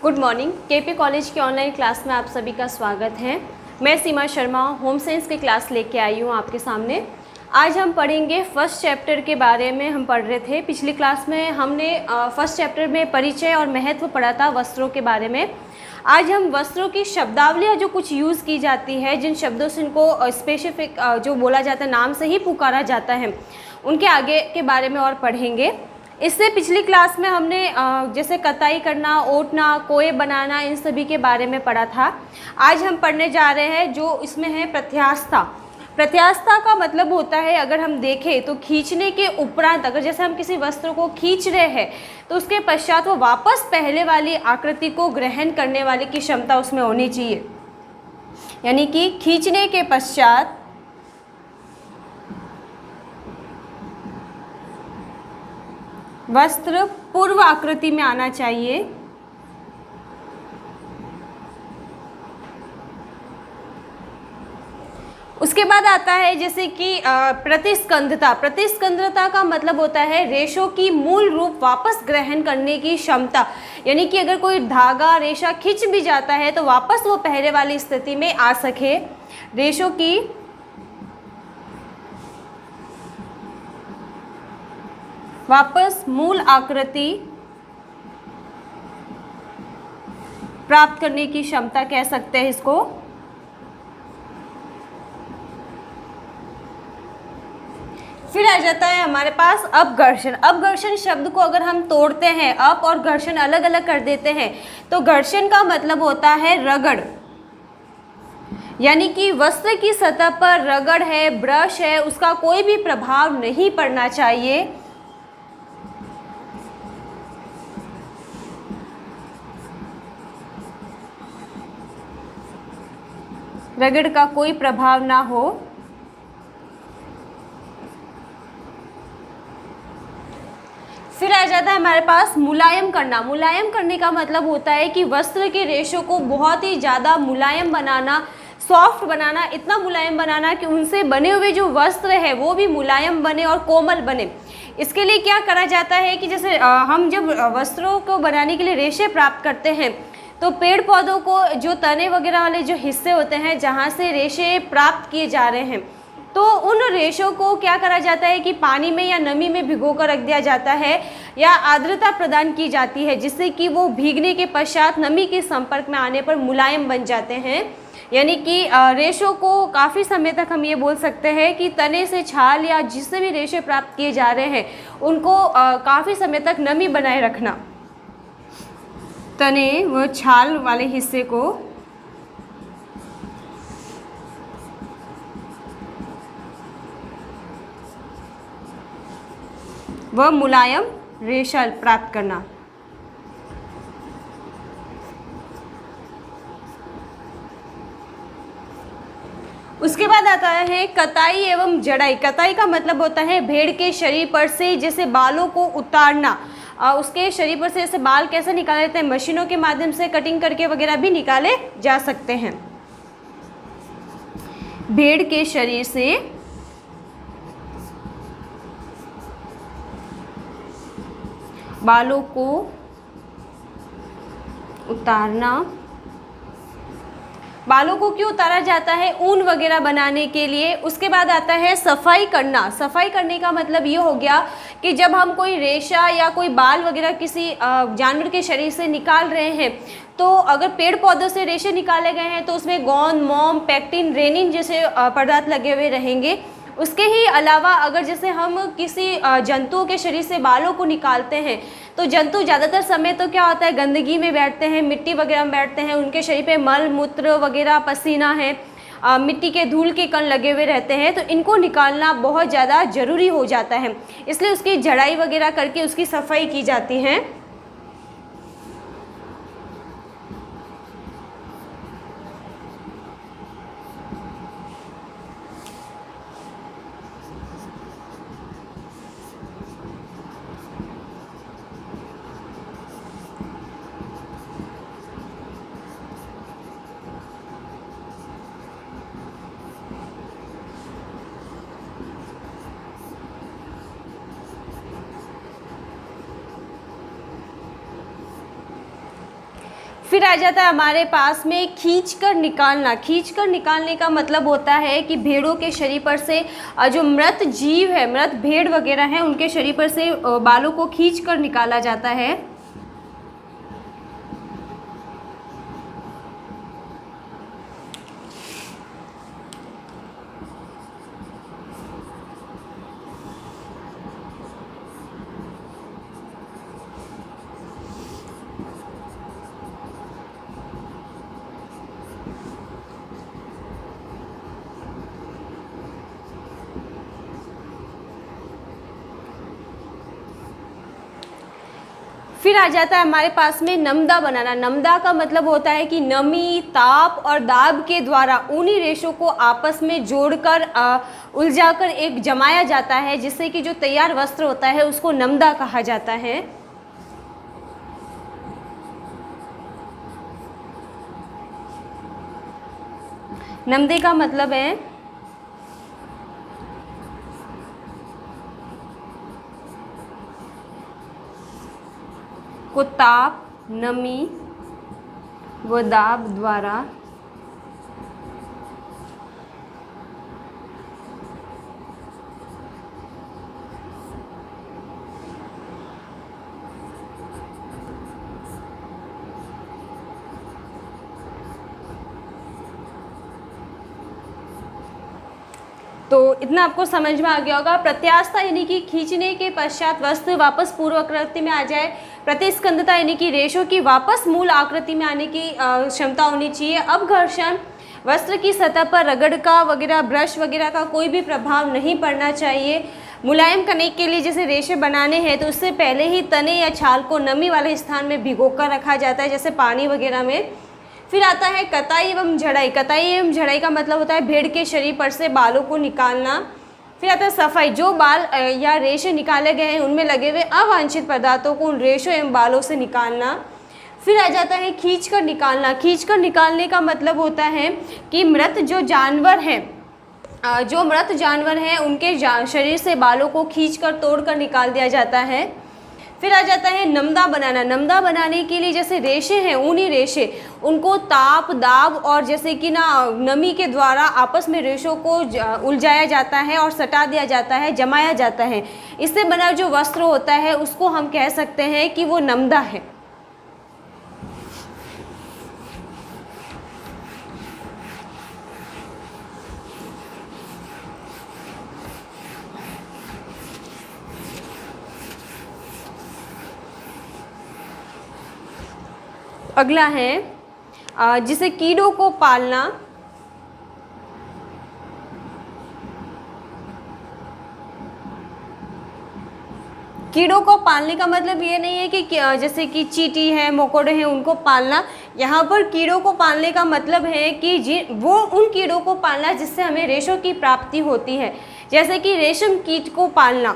Good morning. KP college की online class में आप सभी का स्वागत है। मैं सीमा शर्मा होम साइंस की क्लास लेके आई हूँ आपके सामने। आज हम पढ़ेंगे फर्स्ट चैप्टर के बारे में। हम पढ़ रहे थे पिछली क्लास में, हमने फर्स्ट चैप्टर में परिचय और महत्व पढ़ा था वस्त्रों के बारे में। आज हम वस्त्रों की शब्दावलियाँ जो कुछ यूज़ की जाती है, जिन शब्दों से इनको स्पेसिफिक जो बोला जाता है, नाम से ही पुकारा जाता है, उनके आगे के बारे में और पढ़ेंगे। इससे पिछली क्लास में हमने जैसे कताई करना, ओटना, कोए बनाना, इन सभी के बारे में पढ़ा था। आज हम पढ़ने जा रहे हैं जो इसमें है प्रत्यास्था। प्रत्यास्था का मतलब होता है, अगर हम देखें तो खींचने के उपरांत, अगर जैसे हम किसी वस्त्र को खींच रहे हैं तो उसके पश्चात वो वापस पहले वाली आकृति को ग्रहण करने वाली की क्षमता उसमें होनी चाहिए। यानी कि खींचने के पश्चात वस्त्र पूर्व आकृति में आना चाहिए। उसके बाद आता है जैसे कि प्रतिस्कंधता। प्रतिस्कंधता का मतलब होता है रेशों की मूल रूप वापस ग्रहण करने की क्षमता। यानी कि अगर कोई धागा रेशा खिंच भी जाता है तो वापस वो पहले वाली स्थिति में आ सके। रेशों की वापस मूल आकृति प्राप्त करने की क्षमता कह सकते हैं इसको। फिर आ जाता है हमारे पास अपघर्षण। अपघर्षण शब्द को अगर हम तोड़ते हैं, अप और घर्षण अलग अलग कर देते हैं, तो घर्षण का मतलब होता है रगड़। यानी कि वस्त्र की सतह पर रगड़ है, ब्रश है, उसका कोई भी प्रभाव नहीं पड़ना चाहिए। रगड़ का कोई प्रभाव ना हो। फिर आ जाता है हमारे पास मुलायम करना। मुलायम करने का मतलब होता है कि वस्त्र के रेशों को बहुत ही ज़्यादा मुलायम बनाना, सॉफ्ट बनाना, इतना मुलायम बनाना कि उनसे बने हुए जो वस्त्र है वो भी मुलायम बने और कोमल बने। इसके लिए क्या करा जाता है कि जैसे हम जब वस्त्रों को बनाने के लिए रेशे प्राप्त करते हैं तो पेड़ पौधों को जो तने वगैरह वाले जो हिस्से होते हैं जहाँ से रेशे प्राप्त किए जा रहे हैं, तो उन रेशों को क्या करा जाता है कि पानी में या नमी में भिगो कर रख दिया जाता है या आर्द्रता प्रदान की जाती है, जिससे कि वो भीगने के पश्चात नमी के संपर्क में आने पर मुलायम बन जाते हैं। यानी कि रेशों को काफ़ी समय तक हम ये बोल सकते हैं कि तने से छाल या जिससे भी रेशे प्राप्त किए जा रहे हैं उनको काफ़ी समय तक नमी बनाए रखना। तने व छाल वाले हिस्से को वह मुलायम रेशा प्राप्त करना। उसके बाद आता है कताई एवं जड़ाई। कताई का मतलब होता है भेड़ के शरीर पर से जैसे बालों को उतारना। उसके शरीर पर से ऐसे बाल कैसे निकाले जाते हैं, मशीनों के माध्यम से कटिंग करके वगैरह भी निकाले जा सकते हैं। भेड़ के शरीर से बालों को उतारना। बालों को क्यों उतारा जाता है? ऊन वगैरह बनाने के लिए। उसके बाद आता है सफाई करना। सफाई करने का मतलब ये हो गया कि जब हम कोई रेशा या कोई बाल वगैरह किसी जानवर के शरीर से निकाल रहे हैं, तो अगर पेड़ पौधों से रेशे निकाले गए हैं तो उसमें गोंद, मोम, पेक्टिन, रेनिन जैसे पदार्थ लगे हुए रहेंगे। उसके ही अलावा अगर जैसे हम किसी जंतुओं के शरीर से बालों को निकालते हैं तो जंतु ज़्यादातर समय तो क्या होता है, गंदगी में बैठते हैं, मिट्टी वगैरह में बैठते हैं, उनके शरीर पे मल मूत्र वगैरह, पसीना है, मिट्टी के धूल के कण लगे हुए रहते हैं, तो इनको निकालना बहुत ज़्यादा ज़रूरी हो जाता है। इसलिए उसकी झड़ाई वगैरह करके उसकी सफाई की जाती है। फिर आ जाता है हमारे पास में खींच कर निकालना। खींच कर निकालने का मतलब होता है कि भेड़ों के शरीर पर से जो मृत जीव है, मृत भेड़ वगैरह हैं, उनके शरीर पर से बालों को खींच कर निकाला जाता है। फिर आ जाता है हमारे पास में नमदा बनाना। नमदा का मतलब होता है कि नमी, ताप और दाब के द्वारा ऊनी रेशों को आपस में जोड़कर उलझाकर एक जमाया जाता है, जिससे कि जो तैयार वस्त्र होता है उसको नमदा कहा जाता है। नमदे का मतलब है को ताप, नमी व दाब द्वारा तो इतना आपको समझ में आ गया होगा। प्रत्यास्थता यानी कि खींचने के पश्चात वस्त्र वापस पूर्व आकृति में आ जाए। प्रतिस्कंदता यानी कि रेशों की वापस मूल आकृति में आने की क्षमता होनी चाहिए। अपघर्षण, वस्त्र की सतह पर रगड़ का वगैरह, ब्रश वगैरह का कोई भी प्रभाव नहीं पड़ना चाहिए। मुलायम करने के लिए जैसे रेशे बनाने हैं तो उससे पहले ही तने या छाल को नमी वाले स्थान में भिगोकर रखा जाता है, जैसे पानी वगैरह में। फिर आता है कताई एवं झड़ाई। कताई एवं झड़ाई का मतलब होता है भेड़ के शरीर पर से बालों को निकालना। फिर आता है सफाई। जो बाल या रेशे निकाले गए हैं उनमें लगे हुए अवांछित पदार्थों को उन रेशों एवं बालों से निकालना। फिर आ जाता है खींच कर निकालना। खींच कर निकालने का मतलब होता है कि मृत जो जानवर हैं उनके शरीर से बालों को खींच कर तोड़ कर निकाल दिया जाता है। फिर आ जाता है नमदा बनाना। नमदा बनाने के लिए जैसे रेशे हैं, ऊनी रेशे, उनको ताप, दाब और जैसे कि नमी के द्वारा आपस में रेशों को उलझाया जाता है और सटा दिया जाता है, जमाया जाता है। इससे बना जो वस्त्र होता है उसको हम कह सकते हैं कि वो नमदा है। अगला है जिसे कीड़ों को पालना। कीड़ों को पालने का मतलब ये नहीं है कि जैसे कि चींटी है, मकोड़े हैं, उनको पालना। यहाँ पर कीड़ों को पालने का मतलब है कि वो उन कीड़ों को पालना जिससे हमें रेशों की प्राप्ति होती है, जैसे कि रेशम कीट को पालना।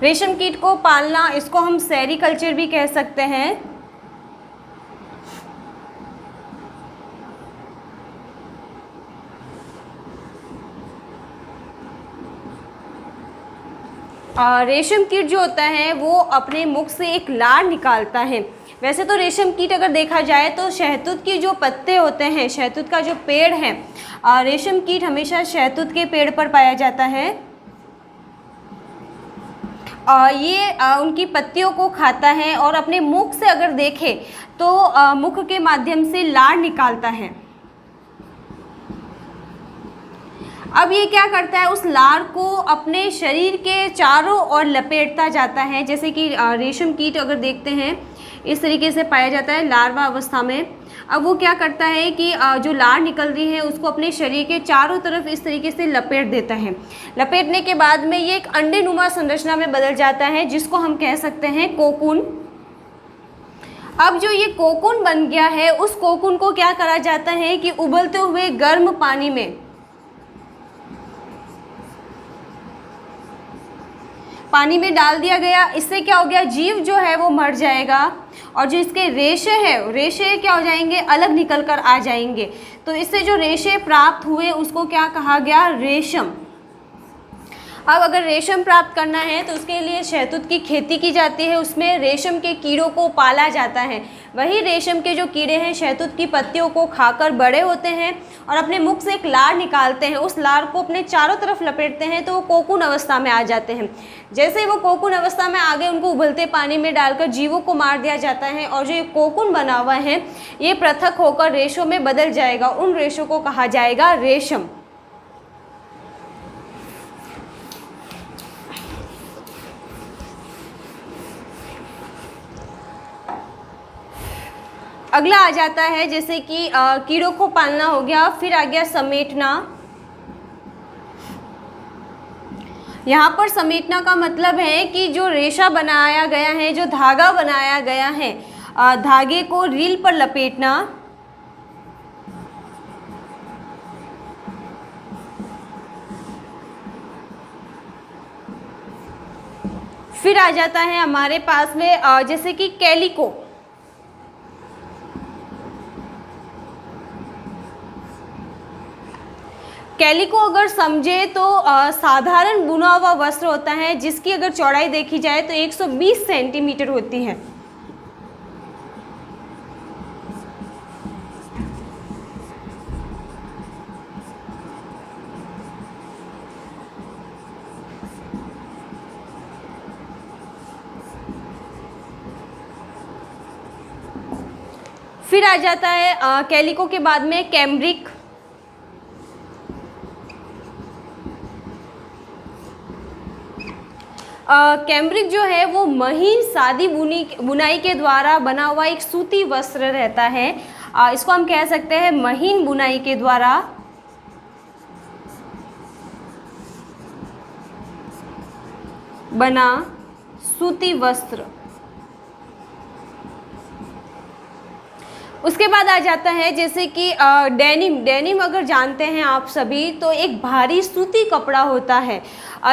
रेशम कीट को पालना, इसको हम सेरीकल्चर भी कह सकते हैं। रेशम कीट जो होता है वो अपने मुख से एक लार निकालता है। वैसे तो रेशम कीट अगर देखा जाए तो शहतूत की जो पत्ते होते हैं, शहतूत का जो पेड़ है, रेशम कीट हमेशा शहतूत के पेड़ पर पाया जाता है। ये उनकी पत्तियों को खाता है और अपने मुख से अगर देखें तो मुख के माध्यम से लार निकालता है। अब ये क्या करता है, उस लार को अपने शरीर के चारों ओर लपेटता जाता है। जैसे कि रेशम कीट अगर देखते हैं इस तरीके से पाया जाता है लार्वा अवस्था में। अब वो क्या करता है कि जो लार निकल रही है उसको अपने शरीर के चारों तरफ इस तरीके से लपेट देता है। लपेटने के बाद में ये एक अंडेनुमा संरचना में बदल जाता है, जिसको हम कह सकते हैं कोकून। अब जो ये कोकून बन गया है, उस कोकून को क्या करा जाता है कि उबलते हुए गर्म पानी में पानी में डाल दिया गया, इससे क्या हो गया, जीव जो है वो मर जाएगा और जो इसके रेशे है, रेशे क्या हो जाएंगे, अलग निकल कर आ जाएंगे। तो इससे जो रेशे प्राप्त हुए उसको क्या कहा गया, रेशम। अब अगर रेशम प्राप्त करना है तो उसके लिए शहतूत की खेती की जाती है, उसमें रेशम के कीड़ों को पाला जाता है। वही रेशम के जो कीड़े हैं शहतूत की पत्तियों को खाकर बड़े होते हैं और अपने मुख से एक लार निकालते हैं, उस लार को अपने चारों तरफ लपेटते हैं तो वो कोकून अवस्था में आ जाते हैं। जैसे वो कोकून अवस्था में आ गए, उनको उबलते पानी में डालकर जीवों को मार दिया जाता है और जो ये कोकून बना हुआ है ये पृथक होकर रेशों में बदल जाएगा, उन रेशों को कहा जाएगा रेशम। अगला आ जाता है जैसे कि कीड़ों को पालना हो गया, फिर आ गया समेटना। यहाँ पर समेटना का मतलब है कि जो रेशा बनाया गया है, जो धागा बनाया गया है, धागे को रील पर लपेटना। फिर आ जाता है हमारे पास में जैसे कि कैलिको। कैलिको अगर समझे तो साधारण बुना हुआ वस्त्र होता है जिसकी अगर चौड़ाई देखी जाए तो 120 सेंटीमीटर होती है। फिर आ जाता है कैलिको के बाद में कैम्ब्रिक। कैम्ब्रिक जो है वो महीन सादी बुनाई के द्वारा बना हुआ एक सूती वस्त्र रहता है। इसको हम कह सकते हैं महीन बुनाई के द्वारा बना सूती वस्त्र। उसके बाद आ जाता है जैसे कि डेनिम। डेनिम अगर जानते हैं आप सभी तो एक भारी सूती कपड़ा होता है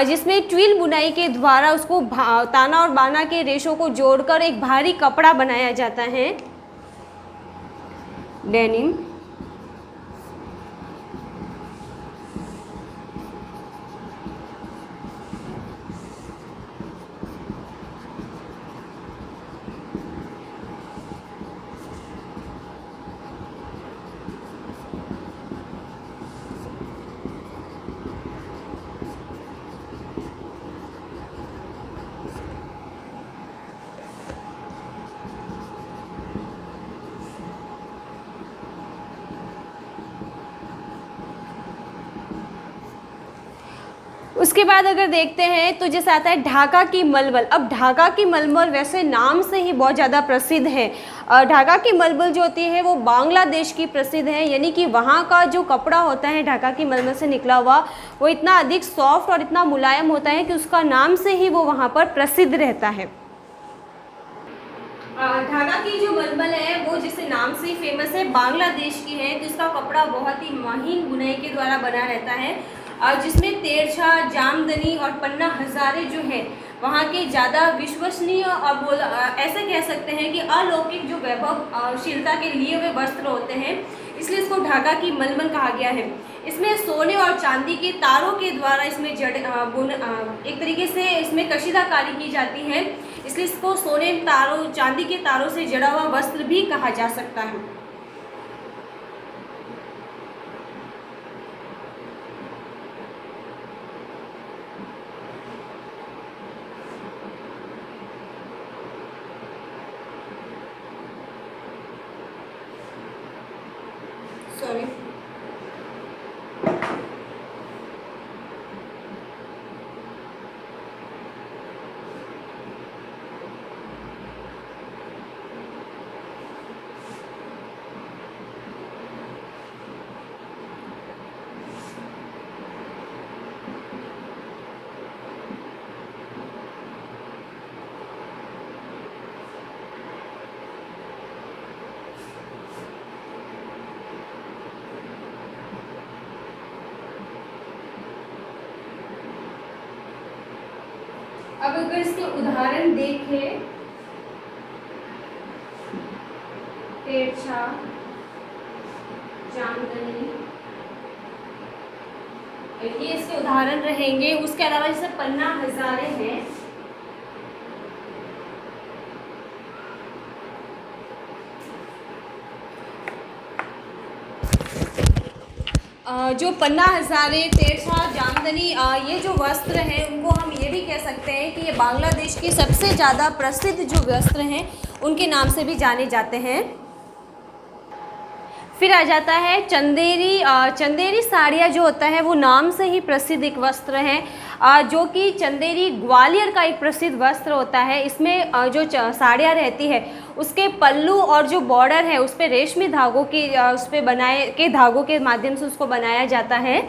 जिसमें ट्विल बुनाई के द्वारा उसको ताना और बाना के रेशों को जोड़कर एक भारी कपड़ा बनाया जाता है, डेनिम। उसके बाद अगर देखते हैं तो जैसे आता है ढाका की मलमल। अब ढाका की मलमल वैसे नाम से ही बहुत ज़्यादा प्रसिद्ध है। ढाका की मलमल जो होती है वो बांग्लादेश की प्रसिद्ध है, यानी कि वहाँ का जो कपड़ा होता है ढाका की मलमल से निकला हुआ वो इतना अधिक सॉफ्ट और इतना मुलायम होता है कि उसका नाम से ही वो वहाँ पर प्रसिद्ध रहता है। ढाका की जो मलमल है वो जिससे नाम से ही फेमस है, बांग्लादेश की है, तो इसका कपड़ा बहुत ही महीन बुनाई के द्वारा बना रहता है जिसमें तेरछा, जामदनी और पन्ना हजारे जो है वहाँ के ज़्यादा विश्वसनीय और ऐसे कह सकते हैं कि अलौकिक जो वैभवशीलता के लिए हुए वस्त्र होते हैं, इसलिए इसको ढाका की मलमल कहा गया है। इसमें सोने और चांदी के तारों के द्वारा इसमें एक तरीके से इसमें कशीदाकारी की जाती है, इसलिए इसको सोने तारों चांदी के तारों से जड़ा हुआ वस्त्र भी कहा जा सकता है। सॉरी, अब अगर इसके उदाहरण देखें, तेरछा, जामदनी, ये इसके उदाहरण रहेंगे। उसके अलावा जैसे पन्ना हजारे हैं, जो पन्ना हजारे, तेरछा, जामदनी, ये जो वस्त्र हैं उनको हम ये भी कह सकते हैं कि ये बांग्लादेश की सबसे ज़्यादा प्रसिद्ध जो वस्त्र हैं उनके नाम से भी जाने जाते हैं। फिर आ जाता है चंदेरी। चंदेरी साड़ियाँ जो होता है वो नाम से ही प्रसिद्ध एक वस्त्र है, जो कि चंदेरी ग्वालियर का एक प्रसिद्ध वस्त्र होता है। इसमें जो साड़ियाँ रहती है उसके पल्लू और जो बॉर्डर है उस पर रेशमी धागों की उस पर बनाए के धागों के माध्यम से उसको बनाया जाता है।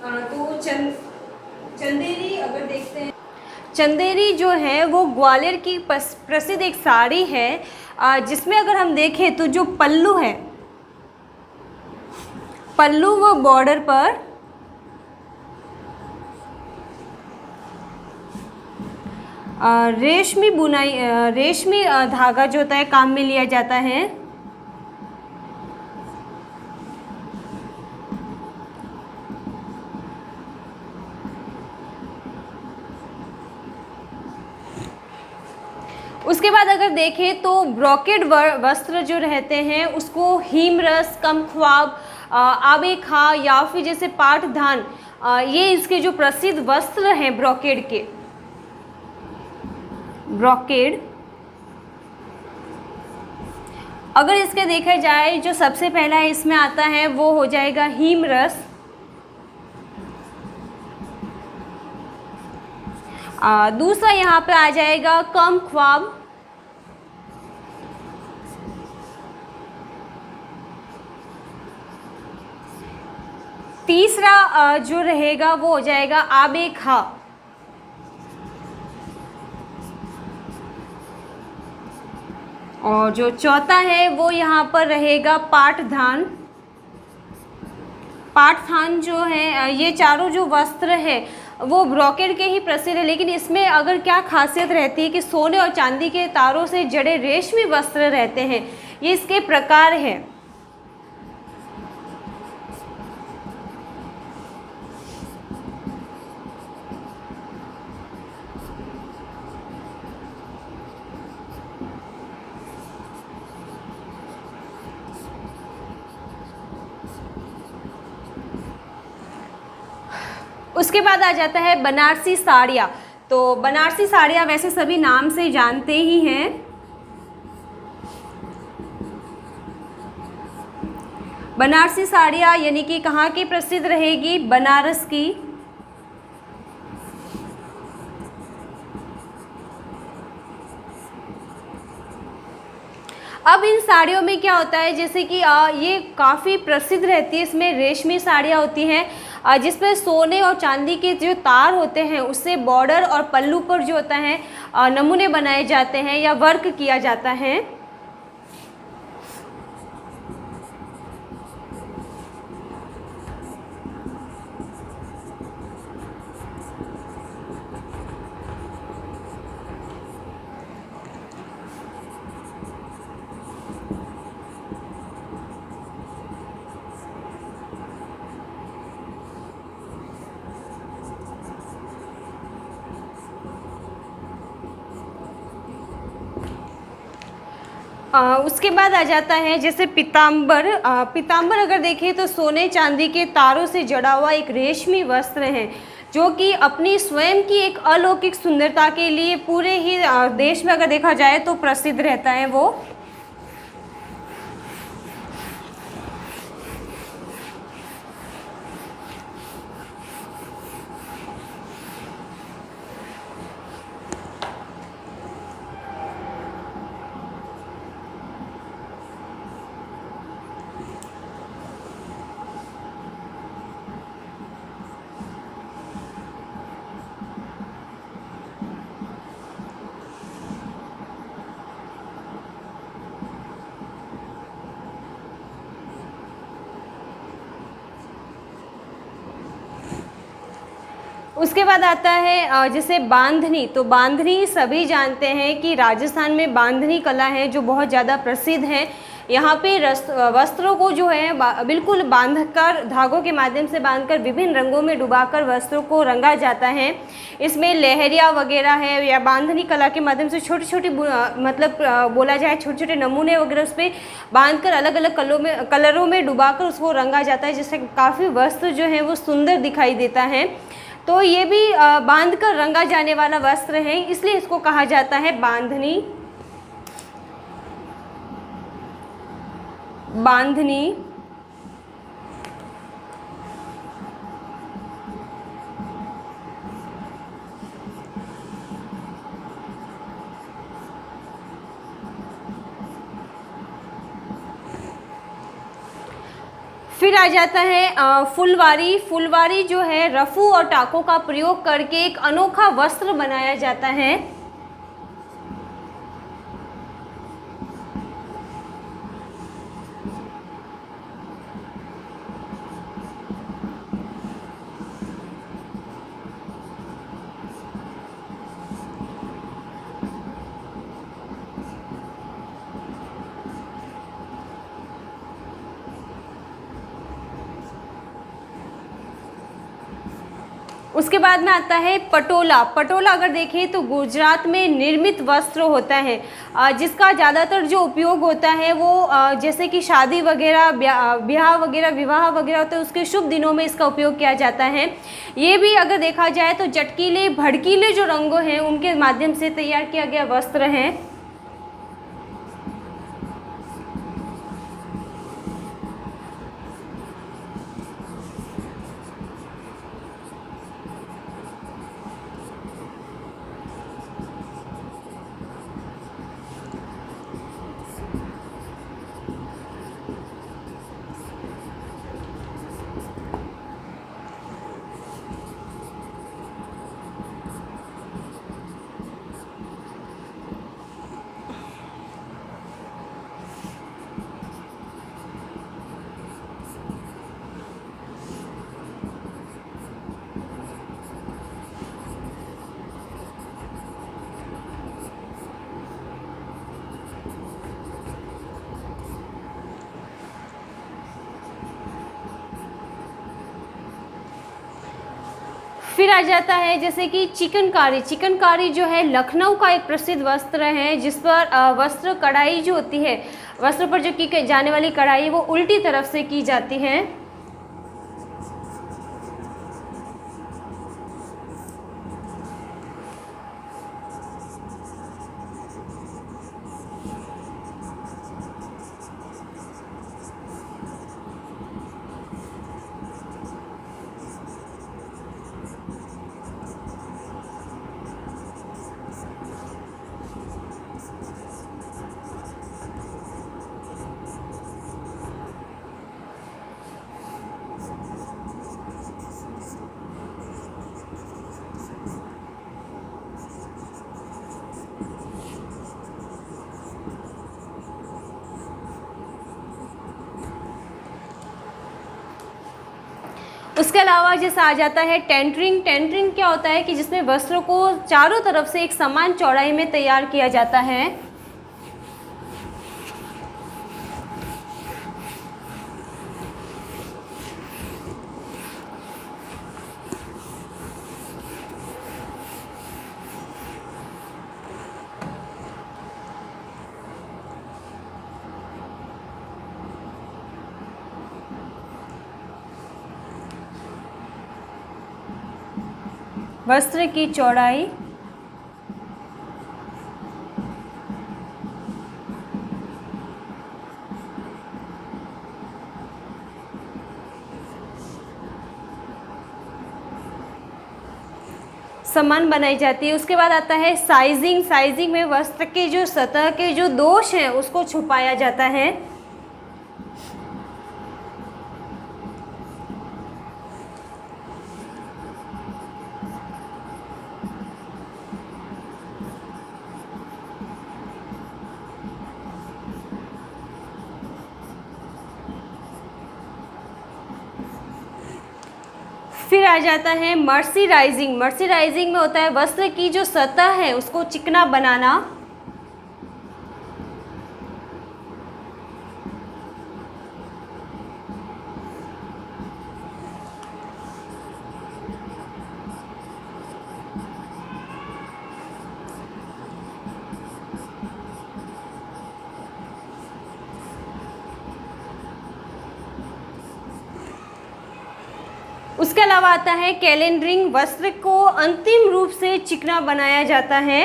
तो चंदेरी अगर देखते हैं, चंदेरी जो है वो ग्वालियर की प्रसिद्ध एक साड़ी है, जिसमें अगर हम देखें तो जो पल्लू है, पल्लू वो बॉर्डर पर रेशमी बुनाई, रेशमी धागा जो होता है काम में लिया जाता है। उसके बाद अगर देखें तो ब्रोकेड वस्त्र जो रहते हैं उसको हीमरस, कमख्वाब, आबे खा या फिर जैसे पाठधान, ये इसके जो प्रसिद्ध वस्त्र हैं ब्रोकेड के। ब्रोकेड अगर इसके देखा जाए जो सबसे पहला इसमें आता है वो हो जाएगा हीमरस। दूसरा यहाँ पे आ जाएगा कमख्वाब। तीसरा जो रहेगा वो हो जाएगा आबे खा। और जो चौथा है वो यहाँ पर रहेगा पाठधान। पाठधान जो है, ये चारों जो वस्त्र है वो ब्रोकेड के ही प्रसिद्ध है, लेकिन इसमें अगर क्या खासियत रहती है कि सोने और चांदी के तारों से जड़े रेशमी वस्त्र रहते हैं। ये इसके प्रकार हैं। उसके बाद आ जाता है बनारसी साड़ियाँ। तो बनारसी साड़ियाँ वैसे सभी नाम से जानते ही हैं। बनारसी साड़ियाँ यानी कि कहाँ की प्रसिद्ध रहेगी? बनारस की। अब इन साड़ियों में क्या होता है, जैसे कि ये काफ़ी प्रसिद्ध रहती है। इसमें रेशमी साड़ियाँ होती हैं जिसमें सोने और चांदी के जो तार होते हैं उससे बॉर्डर और पल्लू पर जो होता है नमूने बनाए जाते हैं या वर्क किया जाता है। उसके बाद आ जाता है जैसे पीताम्बर। पीताम्बर अगर देखें तो सोने चांदी के तारों से जड़ा हुआ एक रेशमी वस्त्र है जो कि अपनी स्वयं की एक अलौकिक सुंदरता के लिए पूरे ही देश में अगर देखा जाए तो प्रसिद्ध रहता है वो। उसके बाद आता है जैसे बांधनी। तो बांधनी सभी जानते हैं कि राजस्थान में बांधनी कला है जो बहुत ज़्यादा प्रसिद्ध है। यहाँ पे वस्त्रों को जो है बिल्कुल बांधकर, धागों के माध्यम से बांधकर विभिन्न रंगों में डुबाकर वस्त्रों को रंगा जाता है। इसमें लहरिया वगैरह है या बांधनी कला के माध्यम से छोटी छोटी मतलब बोला जाए छोटे छोटे नमूने वगैरह उस पर बांध कर अलग अलग कलरों में डुबाकर उसको रंगा जाता है, जिससे काफ़ी वस्त्र जो है वो सुंदर दिखाई देता है। तो ये भी बांध कर रंगा जाने वाला वस्त्र है, इसलिए इसको कहा जाता है बांधनी। बांधनी। फिर आ जाता है फुलवारी। फुलवारी जो है रफू और टाकों का प्रयोग करके एक अनोखा वस्त्र बनाया जाता है। उसके बाद में आता है पटोला। पटोला अगर देखें तो गुजरात में निर्मित वस्त्र होता है, जिसका ज़्यादातर जो उपयोग होता है वो जैसे कि शादी वगैरह, ब्याह वगैरह, विवाह वगैरह होते हैं उसके शुभ दिनों में इसका उपयोग किया जाता है। ये भी अगर देखा जाए तो चटकीले भड़कीले जो रंगों हैं उनके माध्यम से तैयार किया गया वस्त्र है। फिर आ जाता है जैसे कि चिकनकारी। चिकनकारी जो है लखनऊ का एक प्रसिद्ध वस्त्र है, जिस पर वस्त्र कढ़ाई जो होती है, वस्त्र पर जो की जाने वाली कढ़ाई वो उल्टी तरफ से की जाती है। उसके अलावा जैसे आ जाता है टेंटरिंग। टेंटरिंग क्या होता है कि जिसमें वस्त्रों को चारों तरफ से एक समान चौड़ाई में तैयार किया जाता है। वस्त्र की चौड़ाई समान बनाई जाती है। उसके बाद आता है साइजिंग। साइजिंग में वस्त्र के जो सतह के जो दोष हैं उसको छुपाया जाता है। फिर आ जाता है मर्सराइजिंग। मर्सराइजिंग में होता है वस्त्र की जो सतह है उसको चिकना बनाना। उसके अलावा आता है कैलेंडरिंग। वस्त्र को अंतिम रूप से चिकना बनाया जाता है।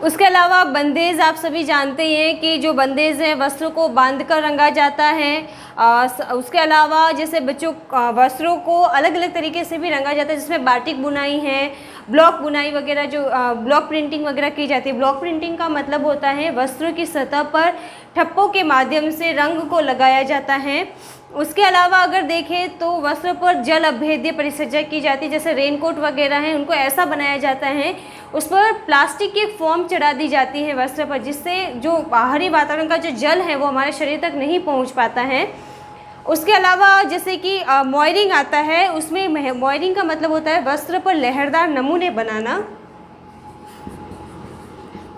उसके अलावा बंदेज, आप सभी जानते हैं कि जो बंदेज है वस्त्रों को बांधकर रंगा जाता है। उसके अलावा जैसे बच्चों वस्त्रों को अलग अलग तरीके से भी रंगा जाता है, जिसमें बाटिक बुनाई है, ब्लॉक बुनाई वगैरह, जो ब्लॉक प्रिंटिंग वगैरह की जाती है। ब्लॉक प्रिंटिंग का मतलब होता है वस्त्रों की सतह पर ठप्पों के माध्यम से रंग को लगाया जाता है। उसके अलावा अगर देखें तो वस्त्र पर जल अभेद्य परिसज्जा की जाती है, जैसे रेनकोट वगैरह हैं उनको ऐसा बनाया जाता है, उस पर प्लास्टिक की फोम चढ़ा दी जाती है वस्त्र पर, जिससे जो बाहरी वातावरण का जो जल है वो हमारे शरीर तक नहीं पहुंच पाता है। उसके अलावा जैसे कि मॉयरिंग आता है, उसमें मॉयरिंग का मतलब होता है वस्त्र पर लहरदार नमूने बनाना।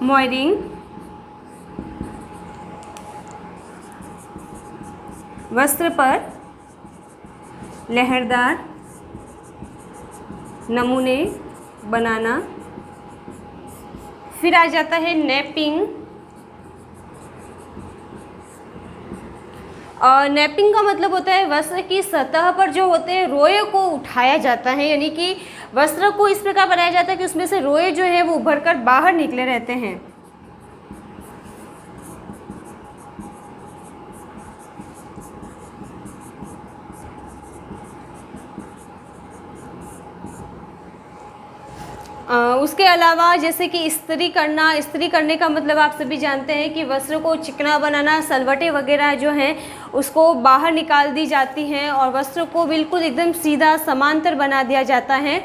मॉयरिंग वस्त्र पर लहरदार नमूने बनाना। फिर आ जाता है नेपिंग। और नेपिंग का मतलब होता है वस्त्र की सतह पर जो होते हैं रोए को उठाया जाता है, यानी कि वस्त्र को इस प्रकार बनाया जाता है कि उसमें से रोए जो है वो उभरकर बाहर निकले रहते हैं। उसके अलावा जैसे कि इस्त्री करना। इस्त्री करने का मतलब आप सभी जानते हैं कि वस्त्र को चिकना बनाना, सलवटें वगैरह जो हैं उसको बाहर निकाल दी जाती हैं और वस्त्र को बिल्कुल एकदम सीधा समांतर बना दिया जाता है।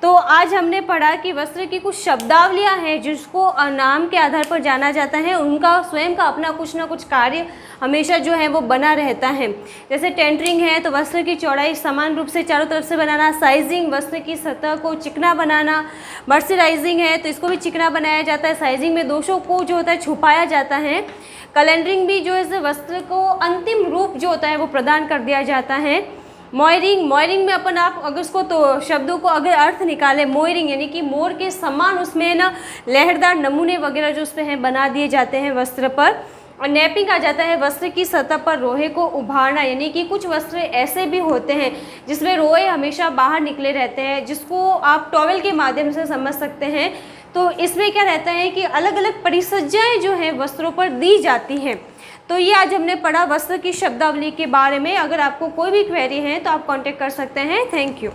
तो आज हमने पढ़ा कि वस्त्र की कुछ शब्दावलियाँ हैं जिसको नाम के आधार पर जाना जाता है, उनका स्वयं का अपना कुछ ना कुछ कार्य हमेशा जो है वो बना रहता है। जैसे टेंटरिंग है तो वस्त्र की चौड़ाई समान रूप से चारों तरफ से बनाना। साइजिंग वस्त्र की सतह को चिकना बनाना। मर्सराइजिंग है तो इसको भी चिकना बनाया जाता है। साइजिंग में दोषों को जो होता है छुपाया जाता है। कैलेंडरिंग भी जो है वस्त्र को अंतिम रूप जो होता है वो प्रदान कर दिया जाता है। मॉयरिंग में अपन आप अगर उसको तो शब्दों को अगर अर्थ निकाले, मोयरिंग यानी कि मोर के समान उसमें ना लहरदार नमूने वगैरह जो उस पर हैं बना दिए जाते हैं वस्त्र पर। और नेपिंग आ जाता है वस्त्र की सतह पर रोए को उभारना, यानी कि कुछ वस्त्र ऐसे भी होते हैं जिसमें रोए हमेशा बाहर निकले रहते हैं, जिसको आप टॉवेल के माध्यम से समझ सकते हैं। तो इसमें क्या रहता है कि अलग अलग परिसज्जाएँ जो हैं वस्त्रों पर दी जाती हैं। तो ये आज हमने पढ़ा वस्त्र की शब्दावली के बारे में। अगर आपको कोई भी क्वेरी है तो आप कांटेक्ट कर सकते हैं। Thank you.